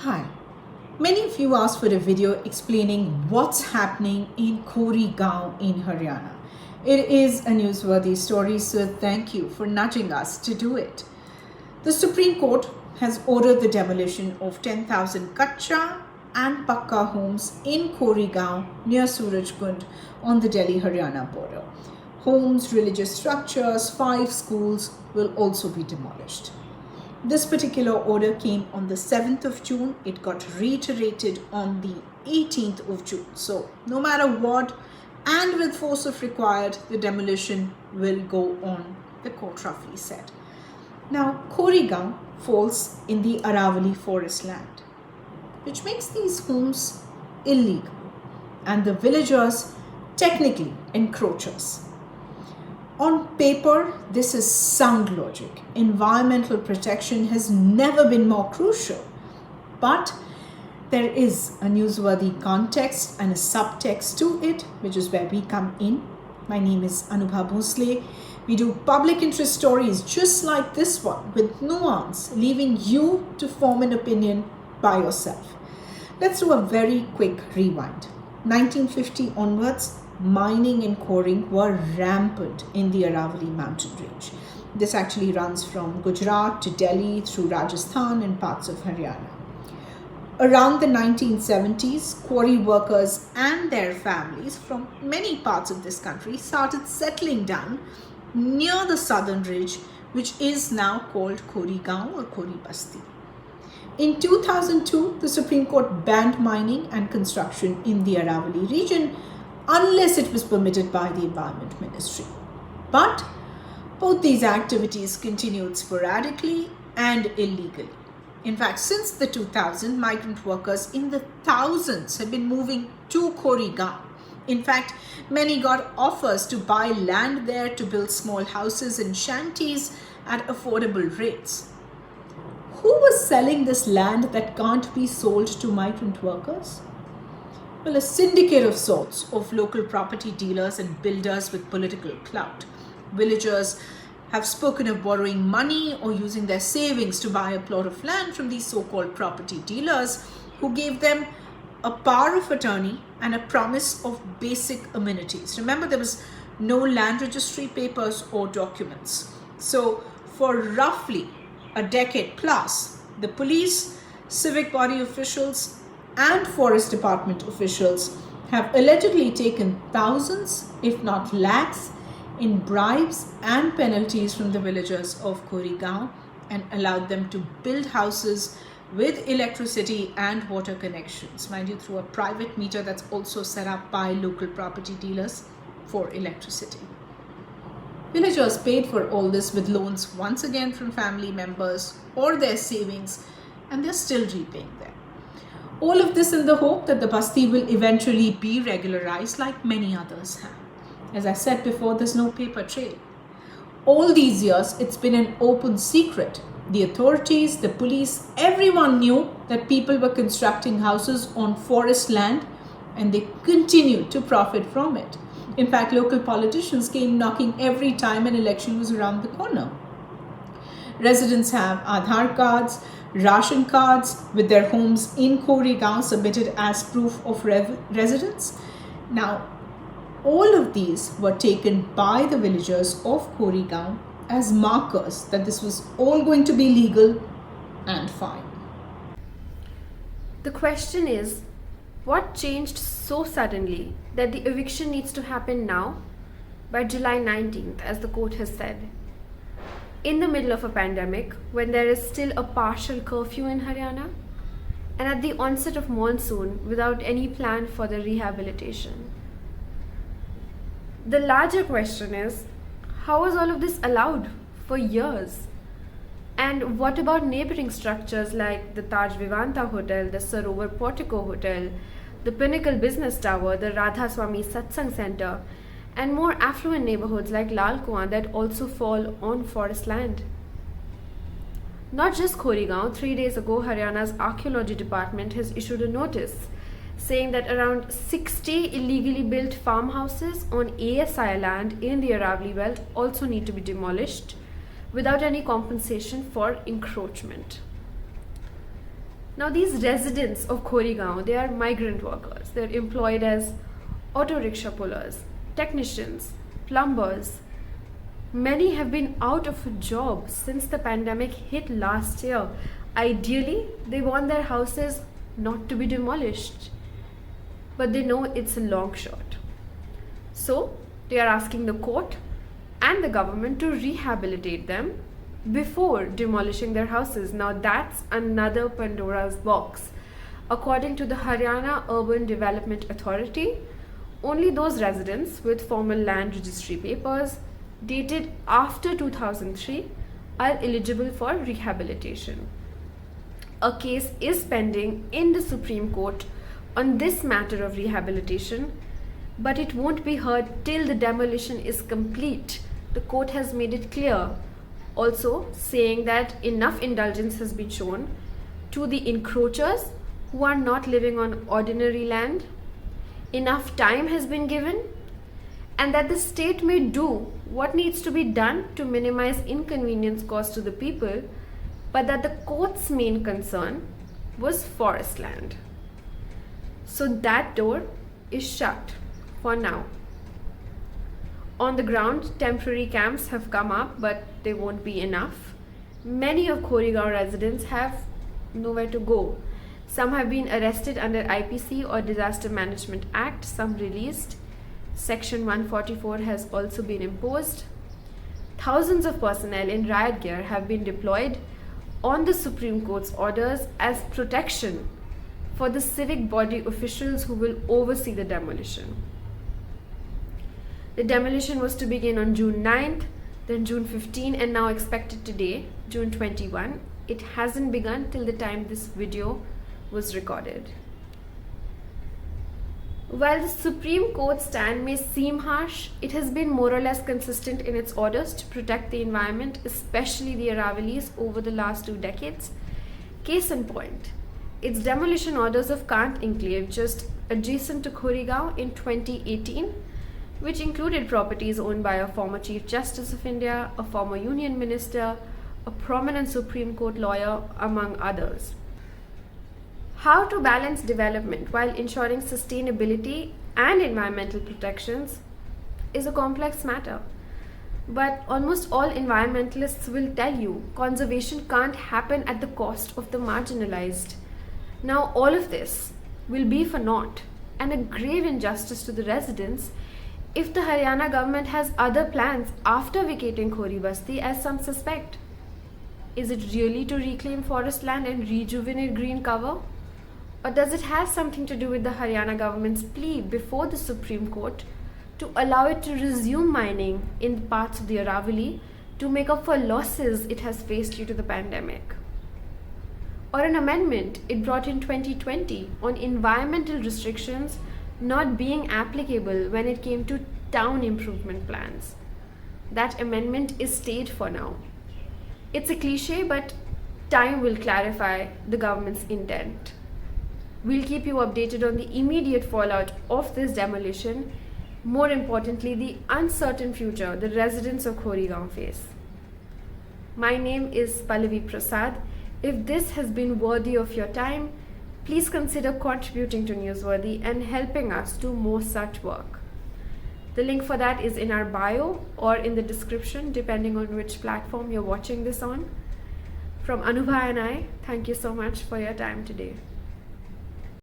Hi. Many of you asked for a video explaining what's happening in Koregaon in Haryana. It is a newsworthy story, so thank you for nudging us to do it. The Supreme Court has ordered the demolition of 10,000 Kacha and Pakka homes in Koregaon near Surajkund on the Delhi-Haryana border. Homes, religious structures, 5 schools will also be demolished. This particular order came on the 7th of June. It got reiterated on the 18th of June. So, no matter what, and with force if required, the demolition will go on, the court roughly said. Now, Koregaon falls in the Aravali forest land, which makes these homes illegal, and the villagers technically encroachers. On paper, this is sound logic. Environmental protection has never been more crucial. But there is a newsworthy context and a subtext to it, which is where we come in. My name is Anubha Bhosle. We do public interest stories just like this one with nuance, leaving you to form an opinion by yourself. Let's do a very quick rewind. 1950 onwards, mining and quarrying were rampant in the Aravali mountain range. This actually runs from Gujarat to Delhi through Rajasthan and parts of Haryana. Around the 1970s, quarry workers and their families from many parts of this country started settling down near the southern ridge, which is now called Koregaon or Kori Basti. In 2002, the Supreme Court banned mining and construction in the Aravali region unless it was permitted by the Environment Ministry. But both these activities continued sporadically and illegally. In fact, since the 2000s, migrant workers in the thousands have been moving to Koregaon. In fact, many got offers to buy land there to build small houses and shanties at affordable rates. Who was selling this land that can't be sold to migrant workers? Well, a syndicate of sorts of local property dealers and builders with political clout. Villagers have spoken of borrowing money or using their savings to buy a plot of land from these so-called property dealers who gave them a power of attorney and a promise of basic amenities. Remember, there was no land registry papers or documents. So for roughly a decade plus, the police, civic body officials, and forest department officials have allegedly taken thousands, if not lakhs, in bribes and penalties from the villagers of Koregaon and allowed them to build houses with electricity and water connections, mind you, through a private meter that's also set up by local property dealers for electricity. Villagers paid for all this with loans once again from family members or their savings, and they're still repaying them. All of this in the hope that the Basti will eventually be regularized like many others have. As I said before, there's no paper trail. All these years, it's been an open secret. The authorities, the police, everyone knew that people were constructing houses on forest land and they continued to profit from it. In fact, local politicians came knocking every time an election was around the corner. Residents have Aadhaar cards, ration cards with their homes in Koregaon submitted as proof of residence. Now, all of these were taken by the villagers of Koregaon as markers that this was all going to be legal and fine. The question is, what changed so suddenly that the eviction needs to happen now, by July 19th, as the court has said? In the middle of a pandemic, when there is still a partial curfew in Haryana, and at the onset of monsoon without any plan for the rehabilitation. The larger question is, how was all of this allowed for years? And what about neighboring structures like the Taj Vivanta Hotel, the Sarovar Portico Hotel, the Pinnacle Business Tower, the Radha Swami Satsang Center, and more affluent neighborhoods like Lal Kuan that also fall on forest land? Not just Koregaon, 3 days ago, Haryana's Archaeology Department has issued a notice saying that around 60 illegally built farmhouses on ASI land in the Aravali belt also need to be demolished without any compensation for encroachment. Now, these residents of Koregaon, they are migrant workers. They're employed as auto rickshaw pullers, technicians, plumbers. Many have been out of a job since the pandemic hit last year. Ideally, they want their houses not to be demolished, but they know it's a long shot. So, they are asking the court and the government to rehabilitate them before demolishing their houses. Now, that's another Pandora's box. According to the Haryana Urban Development Authority, only those residents with formal land registry papers dated after 2003 are eligible for rehabilitation. A case is pending in the Supreme Court on this matter of rehabilitation, but it won't be heard till the demolition is complete. The court has made it clear, also saying that enough indulgence has been shown to the encroachers who are not living on ordinary land, enough time has been given, and that the state may do what needs to be done to minimize inconvenience caused to the people, but that the court's main concern was forest land. So that door is shut for now. On the ground, temporary camps have come up, but they won't be enough. Many of Koregaon residents have nowhere to go. Some have been arrested under IPC or Disaster Management Act, some released. Section 144 has also been imposed. Thousands of personnel in riot gear have been deployed on the Supreme Court's orders as protection for the civic body officials who will oversee the demolition. The demolition was to begin on June 9th, then June 15, and now expected today, June 21. It hasn't begun till the time this video was recorded. While the Supreme Court stand may seem harsh, it has been more or less consistent in its orders to protect the environment, especially the Aravallis, over the last 2 decades. Case in point, its demolition orders of Kant Enclave, just adjacent to Koregaon, in 2018, which included properties owned by a former Chief Justice of India, a former Union Minister, a prominent Supreme Court lawyer, among others. How to balance development while ensuring sustainability and environmental protections is a complex matter. But almost all environmentalists will tell you conservation can't happen at the cost of the marginalized. Now, all of this will be for naught and a grave injustice to the residents if the Haryana government has other plans after vacating Khori Basti, as some suspect. Is it really to reclaim forest land and rejuvenate green cover? Or does it have something to do with the Haryana government's plea before the Supreme Court to allow it to resume mining in parts of the Aravalli to make up for losses it has faced due to the pandemic? Or an amendment it brought in 2020 on environmental restrictions not being applicable when it came to town improvement plans. That amendment is stayed for now. It's a cliche, but time will clarify the government's intent. We'll keep you updated on the immediate fallout of this demolition, more importantly, the uncertain future the residents of Koregaon face. My name is Pallavi Prasad. If this has been worthy of your time, please consider contributing to Newsworthy and helping us do more such work. The link for that is in our bio or in the description, depending on which platform you're watching this on. From Anubha and I, thank you so much for your time today.